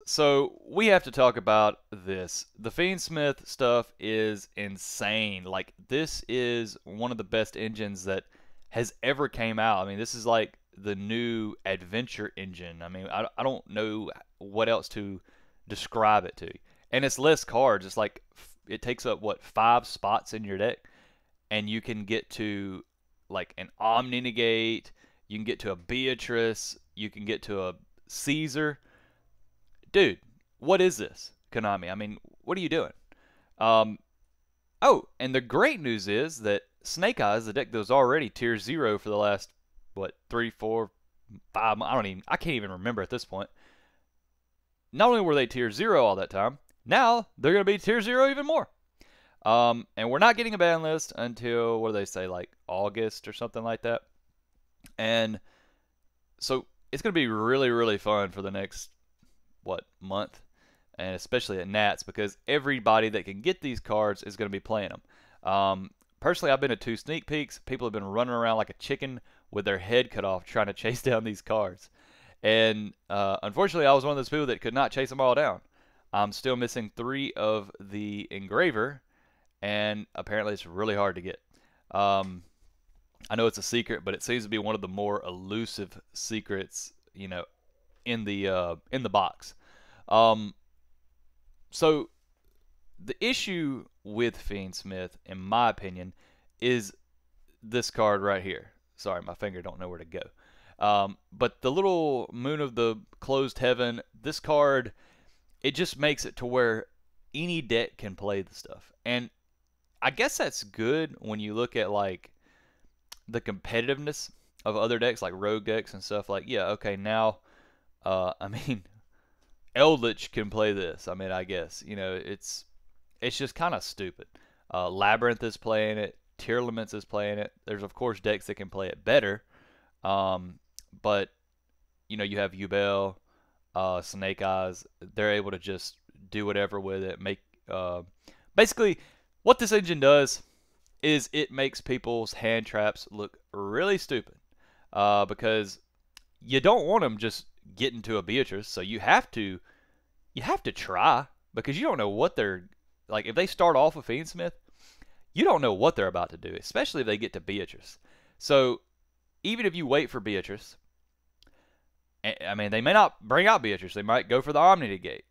So we have to talk about this. The Fiendsmith stuff is insane. Like this is one of the best engines that has ever came out. I mean, this is like the new adventure engine. I mean, I don't know what else to describe it to. And it's less cards. It's like it takes up what 5 spots in your deck, and you can get to like an Omni Negate. You can get to a Beatrice. You can get to a Caesar. Dude, what is this, Konami? I mean, what are you doing? Um, oh, and the great news is that Snake Eyes, the deck that was already tier 0 for the last, what, 3, 4, 5, I can't even remember at this point. Not only were they tier 0 all that time, now they're going to be tier 0 even more. And we're not getting a ban list until, what do they say, like August or something like that. And so it's going to be really, really fun for the next month, and especially at Nats, because everybody that can get these cards is going to be playing them. Personally, I've been to 2 sneak peeks. People have been running around like a chicken with their head cut off trying to chase down these cards, and unfortunately I was one of those people that could not chase them all down. I'm still missing 3 of the engraver, and apparently it's really hard to get. I know it's a secret, but it seems to be one of the more elusive secrets, in the box. So the issue with Fiendsmith, in my opinion, is this card right here. Sorry, my finger don't know where to go. But the little Moon of the Closed Heaven, this card, it just makes it to where any deck can play the stuff. And I guess that's good when you look at like the competitiveness of other decks, like rogue decks and stuff. Like, yeah, okay, now, I mean, Eldritch can play this. I mean, I guess it's just kind of stupid. Labyrinth is playing it. Tearlaments is playing it. There's of course decks that can play it better, but you have Ubel, Snake Eyes. They're able to just do whatever with it. Basically, what this engine does is it makes people's hand traps look really stupid, because you don't want them just getting to a Beatrice, so you have to try, because you don't know what they're like. If they start off with Fiendsmith, you don't know what they're about to do, especially if they get to Beatrice. So even if you wait for Beatrice, I mean, they may not bring out Beatrice. They might go for the Omni Negate.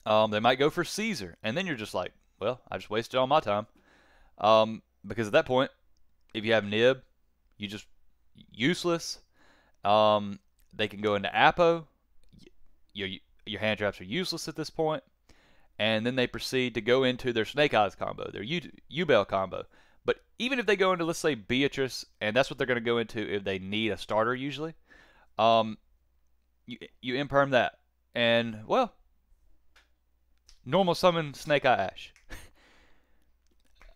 They might go for Caesar, and then you're just like, well, I just wasted all my time. Because at that point, if you have Nib, you just useless. They can go into Apo. Your hand traps are useless at this point. And then they proceed to go into their Snake Eyes combo, their Ubel combo. But even if they go into, let's say, Beatrice, and that's what they're going to go into if they need a starter usually, you imperm that. And, well, normal summon Snake Eye Ash.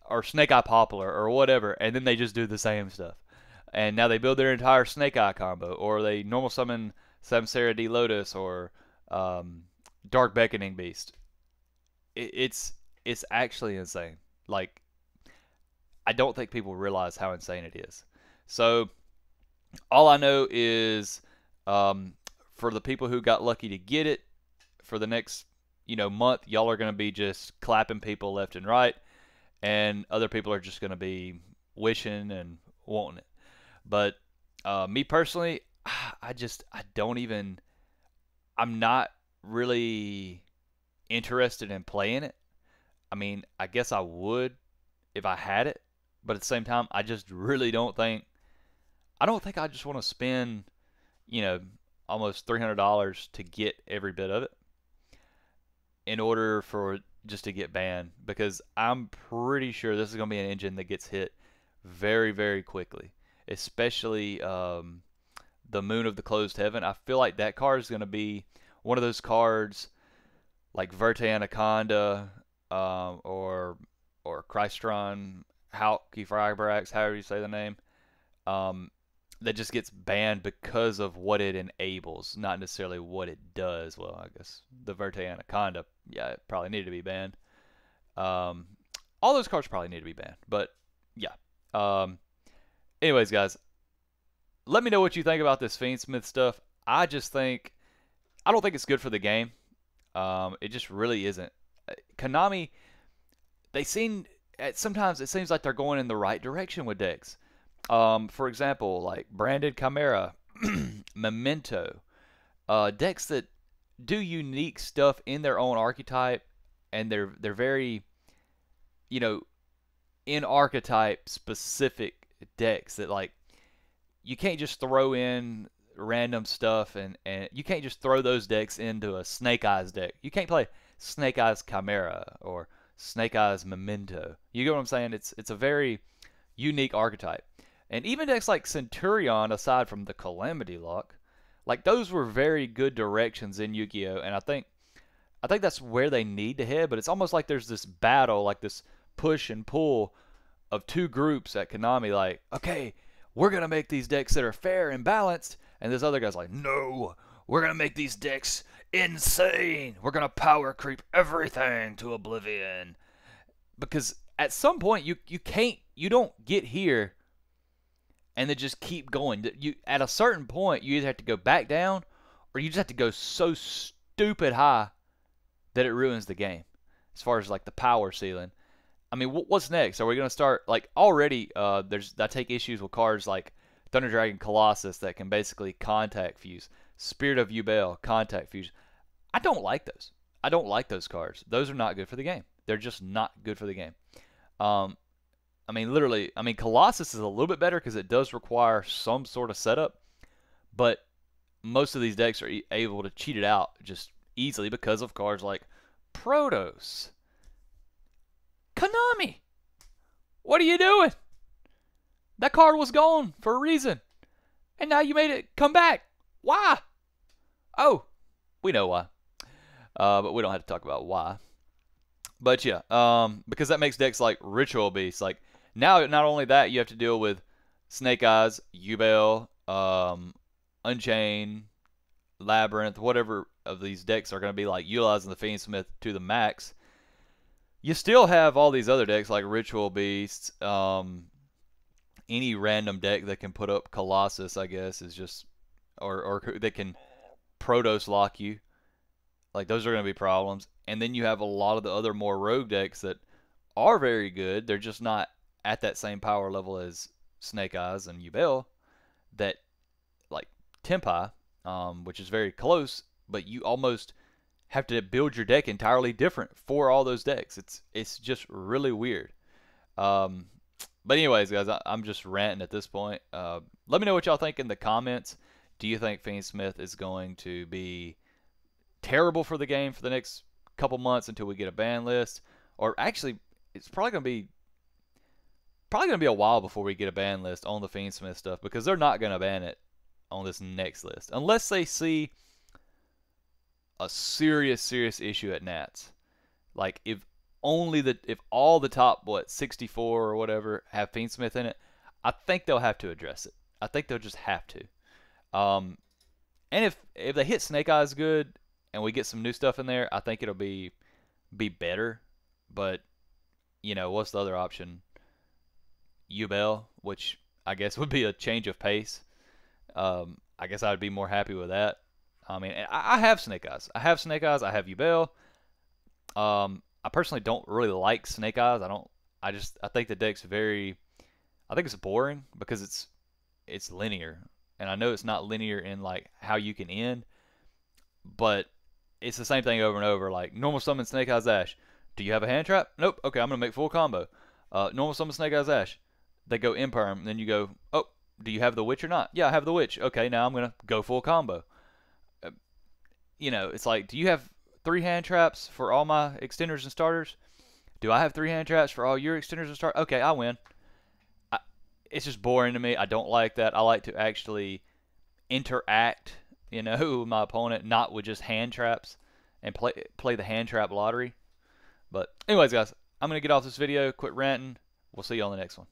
Or Snake Eye Poplar, or whatever, and then they just do the same stuff. And now they build their entire Snake Eye combo, or they normal summon Samsara D Lotus, or Dark Beckoning Beast. It's actually insane. Like, I don't think people realize how insane it is. So all I know is, for the people who got lucky to get it, for the next month, y'all are going to be just clapping people left and right, and other people are just going to be wishing and wanting it. But me personally, I'm not really interested in playing it. I mean, I guess I would if I had it, but at the same time, I just really don't think I just want to spend, almost $300 to get every bit of it in order for just to get banned, because I'm pretty sure this is going to be an engine that gets hit very, very quickly, especially the Moon of the Closed Heaven. I feel like that card is going to be one of those cards like Verte Anaconda, or Crystron Halkifibrax, however you say the name, that just gets banned because of what it enables, not necessarily what it does. Well, I guess the Verte Anaconda, yeah, it probably needed to be banned. All those cards probably need to be banned, but yeah. Anyways, guys, let me know what you think about this Fiendsmith stuff. I just think I don't think it's good for the game. It just really isn't. Konami, they seem sometimes it seems like they're going in the right direction with decks. For example, like Branded Chimera, Memento, decks that do unique stuff in their own archetype, and they're very, you know, in archetype specific decks that like you can't just throw in random stuff and you can't just throw those decks into a Snake Eyes deck. You can't play Snake Eyes Chimera or Snake Eyes Memento. You get what I'm saying? It's a very unique archetype. And even decks like Centurion, aside from the Calamity Lock, like those were very good directions in Yu-Gi-Oh! And I think that's where they need to head, but it's almost like there's this battle, like this push and pull of two groups at Konami, like, okay, we're going to make these decks that are fair and balanced, and this other guy's like, no, we're going to make these decks insane. We're going to power creep everything to oblivion. Because at some point, you don't get here and then just keep going. At a certain point, you either have to go back down or you just have to go so stupid high that it ruins the game as far as like the power ceiling. I mean, what's next? Are we going to start like already? I take issues with cards like Thunder Dragon Colossus that can basically contact fuse, Spirit of Yubel contact fuse. I don't like those. I don't like those cards. Those are not good for the game. They're just not good for the game. I mean, literally. I mean, Colossus is a little bit better because it does require some sort of setup, but most of these decks are able to cheat it out just easily because of cards like Protos. Konami, what are you doing? That card was gone for a reason, and now you made it come back. Why? Oh, we know why, but we don't have to talk about why. But yeah, because that makes decks like Ritual Beast. Like now, not only that, you have to deal with Snake Eyes, Yubel, Unchained, Labyrinth, whatever of these decks are going to be like utilizing the Fiendsmith to the max. You still have all these other decks like Ritual Beasts. Any random deck that can put up Colossus, I guess, is just or that can Protos lock you. Like those are going to be problems. And then you have a lot of the other more rogue decks that are very good. They're just not at that same power level as Snake Eyes and Yubel. That like Tempai, which is very close, but you almost have to build your deck entirely different for all those decks. It's just really weird. But anyways, guys, I'm just ranting at this point. Let me know what y'all think in the comments. Do you think Fiendsmith is going to be terrible for the game for the next couple months until we get a ban list? Or actually, it's probably going to be a while before we get a ban list on the Fiendsmith stuff, because they're not going to ban it on this next list unless they see a serious issue at Nats. Like if all the top 64 or whatever have Fiendsmith in it, I think they'll have to address it. I think they'll just have to. And if they hit Snake Eyes good and we get some new stuff in there, I think it'll be better. But you know, what's the other option? Yubel, which I guess would be a change of pace. I guess I would be more happy with that. I mean, I have Snake Eyes. I have Yubel. I personally don't really like Snake Eyes. I think the deck's I think it's boring because it's linear. And I know it's not linear in like how you can end, but it's the same thing over and over. Like normal summon Snake Eyes Ash. Do you have a hand trap? Nope. Okay, I'm gonna make full combo. Normal summon Snake Eyes Ash. They go imperm, and then you go, oh, do you have the witch or not? Yeah, I have the witch. Okay, now I'm gonna go full combo. You know, it's like, do you have 3 hand traps for all my extenders and starters? Do I have 3 hand traps for all your extenders and starters? Okay, I win. It's just boring to me. I don't like that. I like to actually interact, you know, with my opponent, not with just hand traps, and play the hand trap lottery. But anyways, guys, I'm going to get off this video, quit ranting. We'll see you on the next one.